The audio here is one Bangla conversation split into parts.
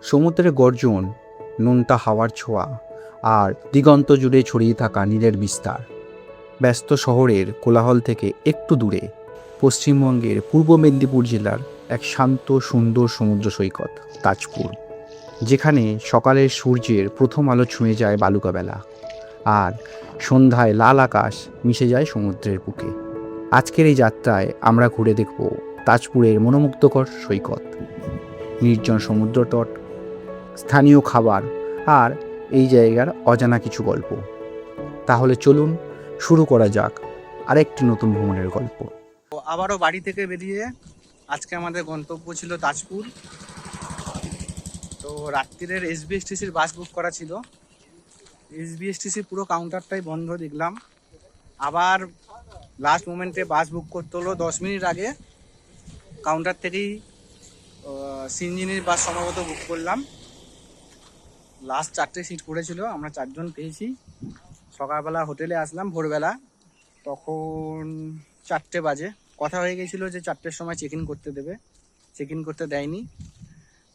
সমুদ্রের গর্জন, নোনতা হাওয়ার ছোঁয়া আর দিগন্ত জুড়ে ছড়িয়ে থাকা নীলের বিস্তার। ব্যস্ত শহরের কোলাহল থেকে একটু দূরে পশ্চিমবঙ্গের পূর্ব মেদিনীপুর জেলার এক শান্ত সুন্দর সমুদ্র সৈকত তাজপুর, যেখানে সকালের সূর্যের প্রথম আলো ছুঁয়ে যায় বালুকাবেলা আর সন্ধ্যায় লাল আকাশ মিশে যায় সমুদ্রের বুকে। আজকের এই যাত্রায় আমরা ঘুরে দেখব তাজপুরের মনোমুগ্ধকর সৈকত, নির্জন সমুদ্র তট, স্থানীয় খাবার আর এই জায়গার অজানা কিছু গল্প। তাহলে চলুন শুরু করা যাক আরেকটি নতুন ভ্রমণের গল্প। আবারও বাড়ি থেকে বেরিয়ে আজকে আমাদের গন্তব্য ছিল তাজপুর। তো রাত্রিরের এসবিএসটিসির বাস বুক করা ছিল, এসবিএসটিসি পুরো কাউন্টারটাই বন্ধ দেখলাম। আবার লাস্ট মোমেন্টে বাস বুক করতে হলো 10 মিনিট আগে। কাউন্টার থেকেই সিনজিনির বাস সম্ভবত বুক করলাম। লাস্ট 4টে সিট পড়েছিল, আমরা 4 জন পেয়েছি। সকালবেলা হোটেলে আসলাম ভোরবেলা, তখন 4টে বাজে। কথা হয়ে গেছিলো যে 4টের সময় চেক ইন করতে দেবে, চেক ইন করতে দেয়নি,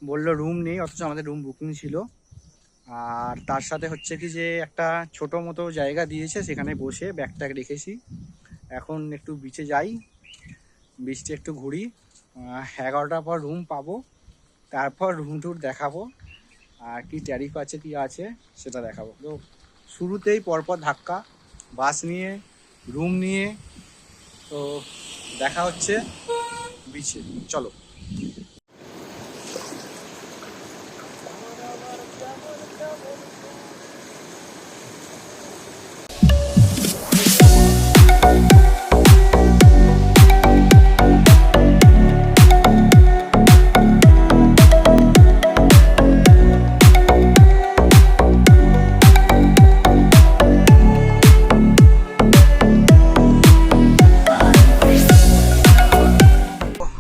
বললো রুম নেই, অথচ আমাদের রুম বুকিং ছিল। আর তার সাথে হচ্ছে কি যে একটা ছোটো মতো জায়গা দিয়েছে, সেখানে বসে ব্যাগ ট্যাগ রেখেছি। এখন একটু বিচে যাই, বিচটা একটু ঘুরি। 11টার পর রুম পাবো, তারপর রুম টুর দেখাবো আর কি ট্যারিফ আছে কি আছে সেটা দেখাবো। তো শুরুতেই পরপর ধাক্কা, বাস নিয়ে রুম নিয়ে। তো দেখা হচ্ছে বিচে, চলো।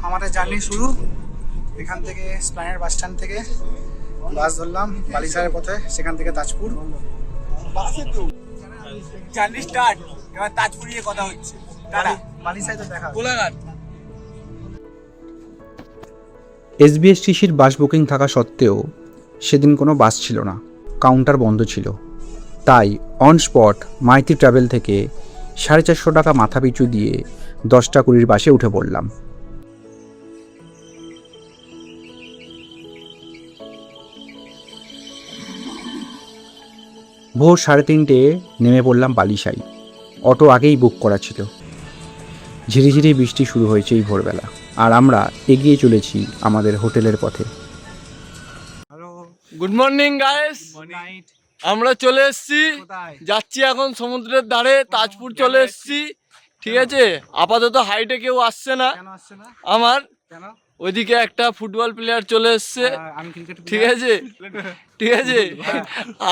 আমাদের জার্নি শুরু এখান থেকে, স্প্ল্যানেড বাস স্ট্যান্ড থেকে বাস ধরলাম বালিসাহের পথে, সেখান থেকে তাজপুর। জার্নি স্টার্ট, এবার তাজপুর গিয়ে কথা হচ্ছে। বালিসাহে তো দেখা কোলাঘাট। এসবিএসটিসির বাস বুকিং থাকা সত্ত্বেও সেদিন কোনো বাস ছিল না, কাউন্টার বন্ধ ছিল। তাই অন স্পট মাইতি ট্রাভেল থেকে 450 টাকা মাথা পিছু দিয়ে 10টা 20 বাসে উঠে পড়লাম। ভোর 3:30 নেমে পড়লাম বালিসাই। অটো আগেই বুক করা ছিল। ঝিরিঝিরি বৃষ্টি শুরু হয়েছে এই ভোরবেলা, আর আমরা এগিয়ে চলেছি আমাদের হোটেলের পথে। গুড মর্নিং গাইস, আমরা চলে এসেছি, যাচ্ছি এখন সমুদ্রের ধারে, তাজপুর চলে এসেছি। ঠিক আছে, আপাতত হাইটে কেউ আসছে না আমার। ওইদিকে একটা ফুটবল প্লেয়ার চলে এসছে, ঠিক আছে ঠিক আছে।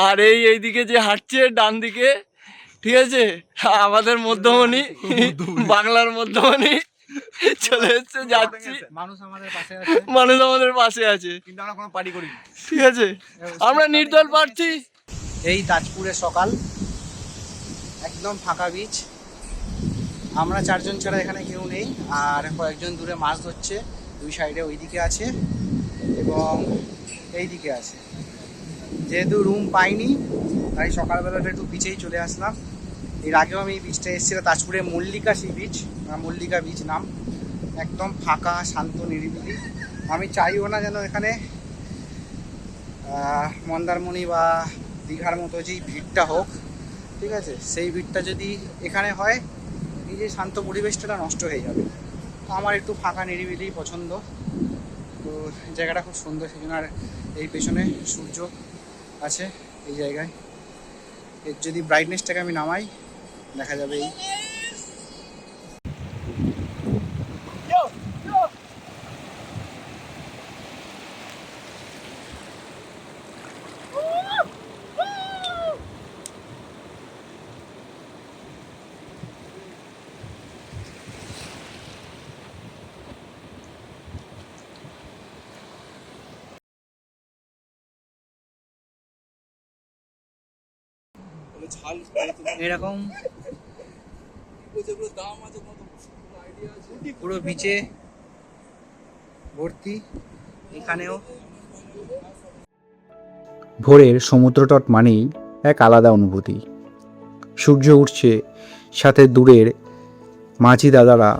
আর এইদিকে যে হাঁটছে ডান দিকে, ঠিক আছে, আমাদের মধ্যমণি, বাংলার মধ্যমণি চলে এসছে, যাচ্ছি। মানুষ আমাদের পাশে আছে, কিন্তু আমরা কোনো পার্টি করি, ঠিক আছে, আমরা নির্দল প্রার্থী। এই তাজপুরের সকাল, একদম ফাঁকা বিচ। আমরা 4 জন ছাড়া এখানে কেউ নেই, আর কয়েকজন দূরে মাছ ধরছে। 2 সাইডে ওইদিকে আছে এবং এই দিকে আছে। যেহেতু রুম পাইনি তাই সকালবেলাটা একটু বিচেই চলে আসলাম। এর আগেও আমি এই বিচটা এসেছিলাম, তাজপুরে Mallika sea beach, Mallika beach নাম। একদম ফাঁকা, শান্ত, নিরিবিলি। আমি চাইও না যেন এখানে মন্দারমণি বা দীঘার মতো যেই ভিড়টা হোক, ঠিক আছে, সেই ভিড়টা যদি এখানে হয়, এই যে শান্ত পরিবেশটা নষ্ট হয়ে যাবে। আমার একটু ফাঁকা নিরিবিলি পছন্দ। তো জায়গাটা খুব সুন্দর, সেই জন্য। আর এই পেছনে সূর্য আছে এই জায়গায়, এর যদি ব্রাইটনেসটাকে আমি নামাই দেখা যাবে এই। এরকম পুরো বিচে ভর্তি। এখানেও ভোরের সমুদ্রতট মানেই এক আলাদা অনুভূতি। সূর্য উঠছে, সাথে দূরের মাঝি দাদারা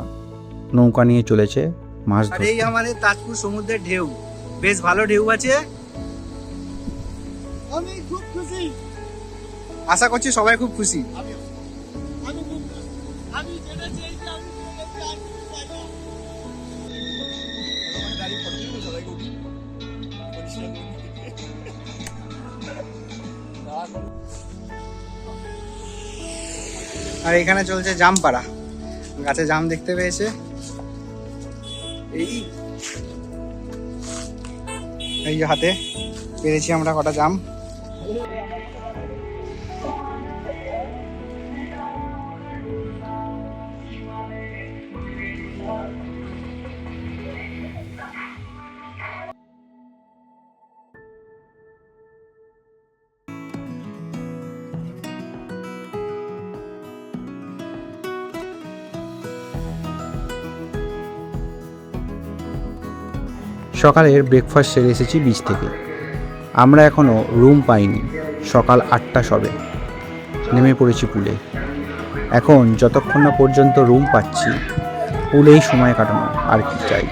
নৌকা নিয়ে চলেছে মাছ আর ধরতে। এই আমাদের তাজপুর সমুদ্রের ঢেউ, বেশ ভালো ঢেউ আছে। আমি খুব খুশি। আশা করছি সবাই খুব খুশি। আমি খুব আমি যেটা চেয়েছি আমি পেয়ে গেছি, আর কিছু চাই না। আর এখানে চলছে জাম পাড়া, গাছে জাম দেখতে পেয়েছে। এই এই যে হাতে পেরেছি আমরা কটা জাম। সকালের ব্রেকফাস্ট সেরে এসেছি বিচ থেকে। আমরা এখনও রুম পাইনি, সকাল 8টা সবে। নেমে পড়েছি পুলে। এখন যতক্ষণ না পর্যন্ত রুম পাচ্ছি পুলেই সময় কাটানো, আর কি চাই।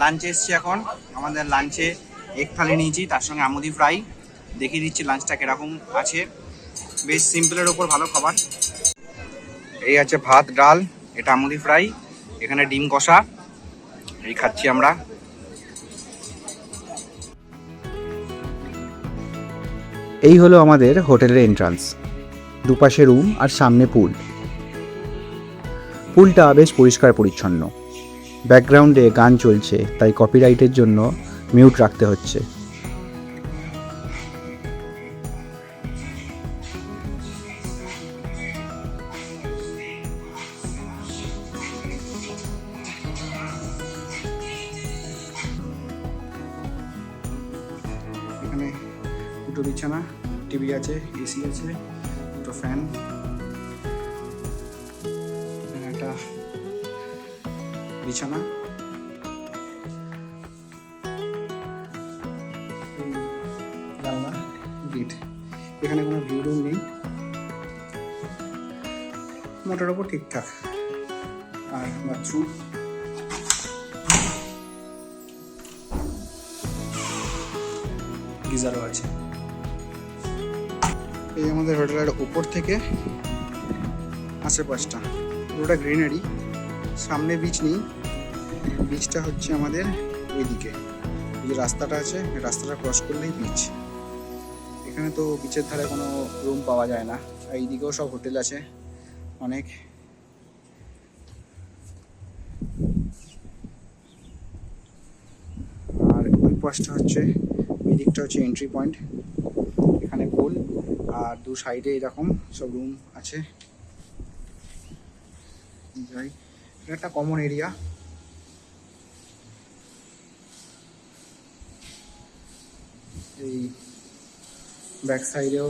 লাঞ্চে এসছি এখন। আমাদের লাঞ্চে এগ থালি নিয়েছি, তার সঙ্গে আমুদি ফ্রাই। দেখিয়ে দিচ্ছি লাঞ্চটা কিরকম আছে। বেশ সিম্পলের ওপর ভালো খাবার। এই আছে ভাত, ডাল, এটা আমুদি ফ্রাই, এখানে ডিম কষা। এই খাচ্ছি আমরা। এই হলো আমাদের হোটেলের এন্ট্রান্স। দুপাশে রুম আর সামনে পুল। পুলটা বেশ পরিষ্কার পরিচ্ছন্ন। ব্যাকগ্রাউন্ডে গান চলছে, তাই কপিরাইটের জন্য মিউট রাখতে হচ্ছে। এখানে দুটো বিছানা, টিভি আছে, এসি আছে, দুটো ফ্যান, এখানে একটা বিছানা। এই জানলা, গেট। এখানে কোনো ভিউ রুম নেই, মোটার ওপর ঠিকঠাক। আর বাথরুম, গিজারও আছে। এই আমাদের হোটেলের উপর থেকে আশেপাশটা পুরোটা গ্রিনারি। সামনে বিচ নেই, বিচটা হচ্ছে আমাদের ওইদিকে। এই যে রাস্তাটা আছে, রাস্তাটা ক্রস করলেই বিচ। এখানে তো বিচের ধারে কোনো রুম পাওয়া যায় না। আর এইদিকেও সব হোটেল আছে অনেক। আর ওই পাশটা হচ্ছে, ওই দিকটা হচ্ছে এন্ট্রি পয়েন্ট। এখানে পুল আর দু সাইডে এরকম সব রুম আছে। যাই, এটা একটা কমন এরিয়া। এই ব্যাক সাইডেও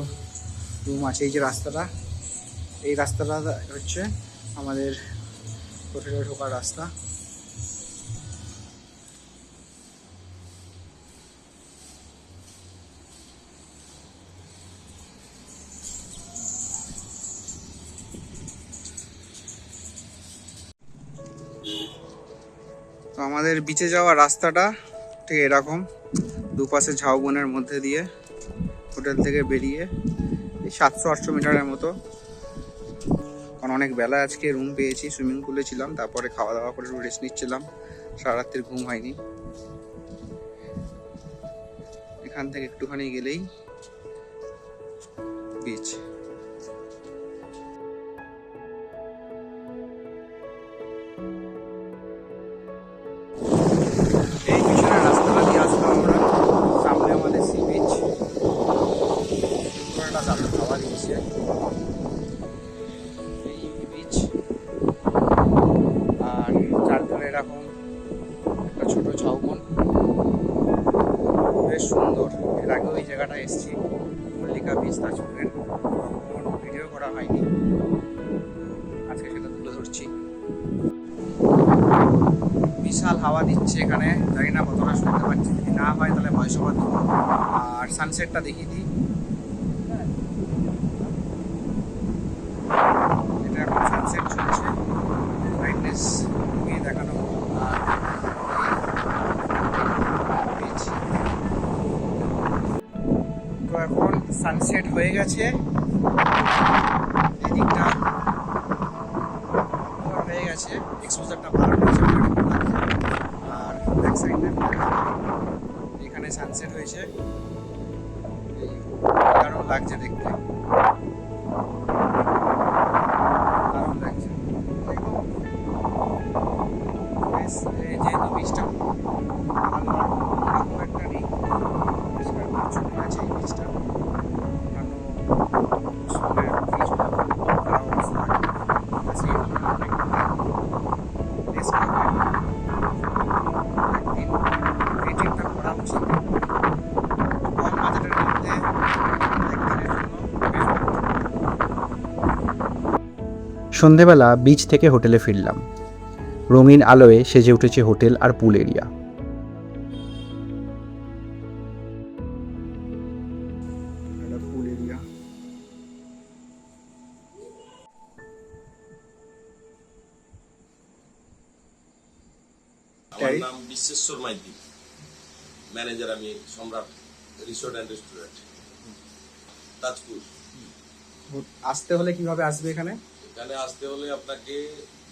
রুম আছে। এই যে রাস্তাটা, এই রাস্তাটা হচ্ছে আমাদের হোটেলে ঢোকার রাস্তা। তো আমাদের বিচে যাওয়ার রাস্তাটা ঠিক এরকম, দুপাশে ঝাউবনের মধ্যে দিয়ে হোটেল থেকে বেরিয়ে এই 700-800 মিটারের মতো। কারণ অনেক বেলা আজকে রুম পেয়েছি, সুইমিং পুলে ছিলাম, তারপরে খাওয়া দাওয়া করে রেস্ট নিচ্ছিলাম, সারা রাত্রির ঘুম হয়নি। এখান থেকে একটুখানি গেলেই বিচ। এই পিছনের রাস্তাটা দিয়ে আসলাম আমরা, সামনে আমাদের সি বিচ। বিশাল হাওয়া দিচ্ছে এখানে, জানি না কতটা শুনতে পাচ্ছি, যদি না হয় তাহলে ভয়েস ওভার দেবো। আর সানসেটটা দেখিয়ে দিই, এটা এখন সানসেট চলছে, ব্রাইটনেস নিয়ে দেখানো হলো। আর তো এখন সানসেট হয়ে গেছে, এদিকটা হয়ে গেছে, এক্সপোজারটা ভালো হয়েছে, আর ব্যাক সাইডে এখানে সানসেট হয়েছে, দারুণ লাগছে দেখতে, দারুণ লাগছে একদম। যেহেতু বীজটা ভালো একটা নেই, পরিষ্কার পরিচ্ছন্ন আছে এই বীজটা, সন্ধেবেলা বিচ থেকে হোটেলে ফিরলাম। রঙিন আলোয় সেজে উঠেছে হোটেল আর পুল এরিয়া। পুল এরিয়া আমার নাম বিশ্বেশ্বর মাইতি, ম্যানেজার আমি সম্রাট রিসোর্ট অ্যান্ড রেস্টুরেন্ট, তাজপুর। আসতে হলে কিভাবে আসবে এখানে? এখানে আসতে হলে আপনাকে,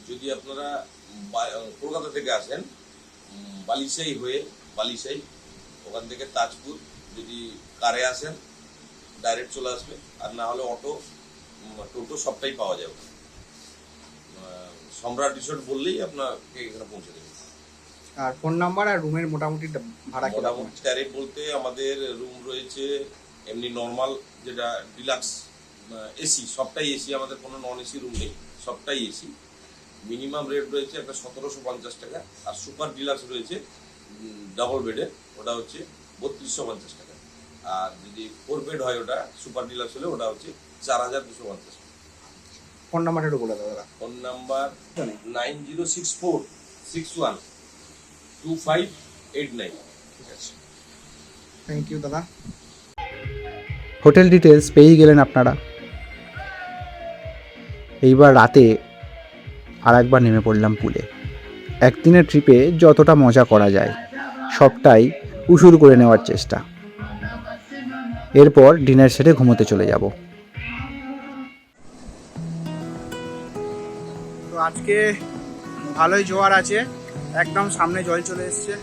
যদি আপনারা কলকাতা থেকে আসেন, বালিশাই হয়ে বালিশাই, ওখান থেকে তাজপুর, যদি কারে আসেন ডাইরেক্ট চলে আসবে, আর না হলে অটো টোটো সবটাই পাওয়া যাবে। সম্রাট রিসোর্ট বললেই আপনাকে এখানে পৌঁছে দেবে। আর ফোন নাম্বার আর রুমের মোটামুটি ভাড়া কি? মোটামুটি ট্যারিফ বলতে আমাদের রুম রয়েছে এমনি নর্মাল, যেটা ডিলাক্স এসি, সবটাই এসি, আমাদের কোনো নন এসি রুম নেই, সবটাই এসি। মিনিমাম রেট রয়েছে একটা 1750 টাকা, আর সুপার ডিলাক্স রয়েছে ডাবল বেডের, ওটা হচ্ছে 3250 টাকা। আর যদি 4 বেড হয় ওটা সুপার ডিলাক্স হলে ওটা হচ্ছে 4250 টাকা। ফোন নাম্বারটা একটু বলে দাও দাদা। Phone number 9064612589। ঠিক আছে, থ্যাংক ইউ দাদা। হোটেল ডিটেলস পেয়েই গেলেন আপনারা। এইবার রাতে আর একবার নেমে পড়লাম পুলে। একদিনের ট্রিপে যতটা মজা করা যায় সবটাই উসুর করে নেওয়ার চেষ্টা। এরপর ডিনার সেরে ঘুমোতে চলে যাব। তো আজকে ভালোই জোয়ার আছে, একদম সামনে জল চলে এসছে।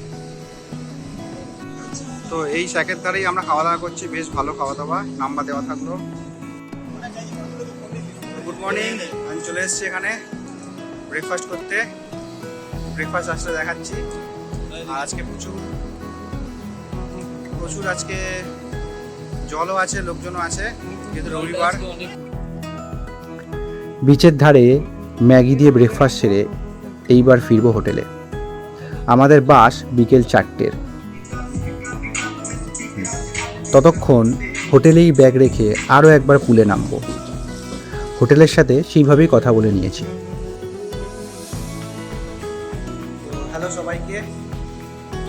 তো এই শ্যাকের ধারেই আমরা খাওয়া দাওয়া করছি, বেশ ভালো খাওয়া দাওয়া, নাম্বার দেওয়া থাকলো। গুড মর্নিং, আমি চলে এসেছি এখানে ব্রেকফাস্ট করতে। ব্রেকফাস্ট আসলে দেখাচ্ছি। আর আজকে প্রচুর আজকে জলও আছে, লোকজনও আছে, যেহেতু রবিবার। বিচের ধারে ম্যাগি দিয়ে ব্রেকফাস্ট সেরে এইবার ফিরবো হোটেলে। আমাদের বাস বিকেল 4টের। ততক্ষণ হোটেলেই ব্যাগ রেখে আরও একবার পুলে নামবো। হোটেলের সাথে সেইভাবেই কথা বলে নিয়েছি। হ্যালো সবাইকে,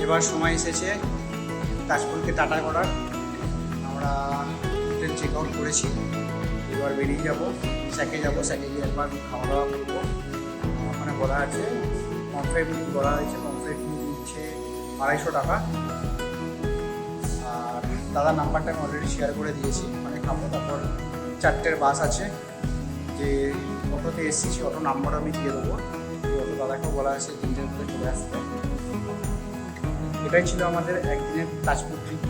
এবার সময় এসেছে তাজপুরকে টাটা করার। আমরা হোটেল চেক আউট করেছি, এবার বেরিয়ে যাবো, স্যাকে যাবো, স্যাকে গিয়ে একবার খাওয়া দাওয়া করবো। ওখানে বলা আছে পমফ্রেট বলা হয়েছে, পমফ্রেট নিচ্ছে 250 টাকা। আর দাদার নাম্বারটা আমি অলরেডি শেয়ার করে দিয়েছি, ওখানে খাবো। তারপর 4টের বাস আছে, যে অটোতে এসেছি অটো নাম্বার আমি দিয়ে দেবো। অটো দাদাকেও বলা আছে 3টের মধ্যে চলে আসতে। এটাই ছিল আমাদের একদিনের তাজপুর ট্রিপ।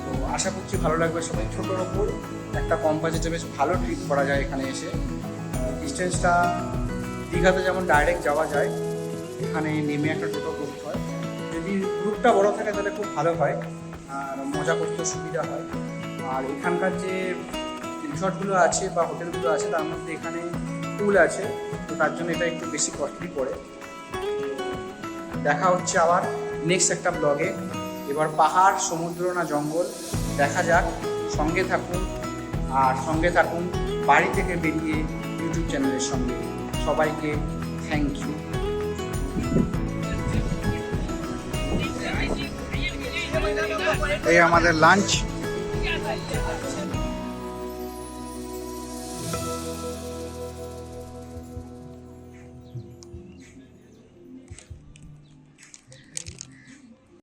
তো আশা করছি ভালো লাগবে সবাই। ছোটোর ওপর একটা কম বাজেটে বেশ ভালো ট্রিপ করা যায় এখানে এসে। ডিস্টেন্সটা দীঘাতে যেমন ডাইরেক্ট যাওয়া যায়, এখানে নেমে একটা টোটো করতে হয়। যদি গ্রুপটা বড় থাকে তাহলে খুব ভালো হয় আর মজা করতে সুবিধা হয়। আর এখানকার যে রিসর্টগুলো আছে বা হোটেলগুলো আছে তার মধ্যে এখানে পুল আছে, তো তার জন্য এটা একটু বেশি কস্টলি পড়ে। দেখা হচ্ছে আবার নেক্সট একটা ব্লগে। এবার পাহাড়, সমুদ্র না জঙ্গল দেখা যাক। সঙ্গে থাকুন, আর সঙ্গে থাকুন বাড়ি থেকে বেরিয়ে ইউটিউব চ্যানেলের সঙ্গে। সবাইকে থ্যাংক ইউ। এই আমাদের লাঞ্চ।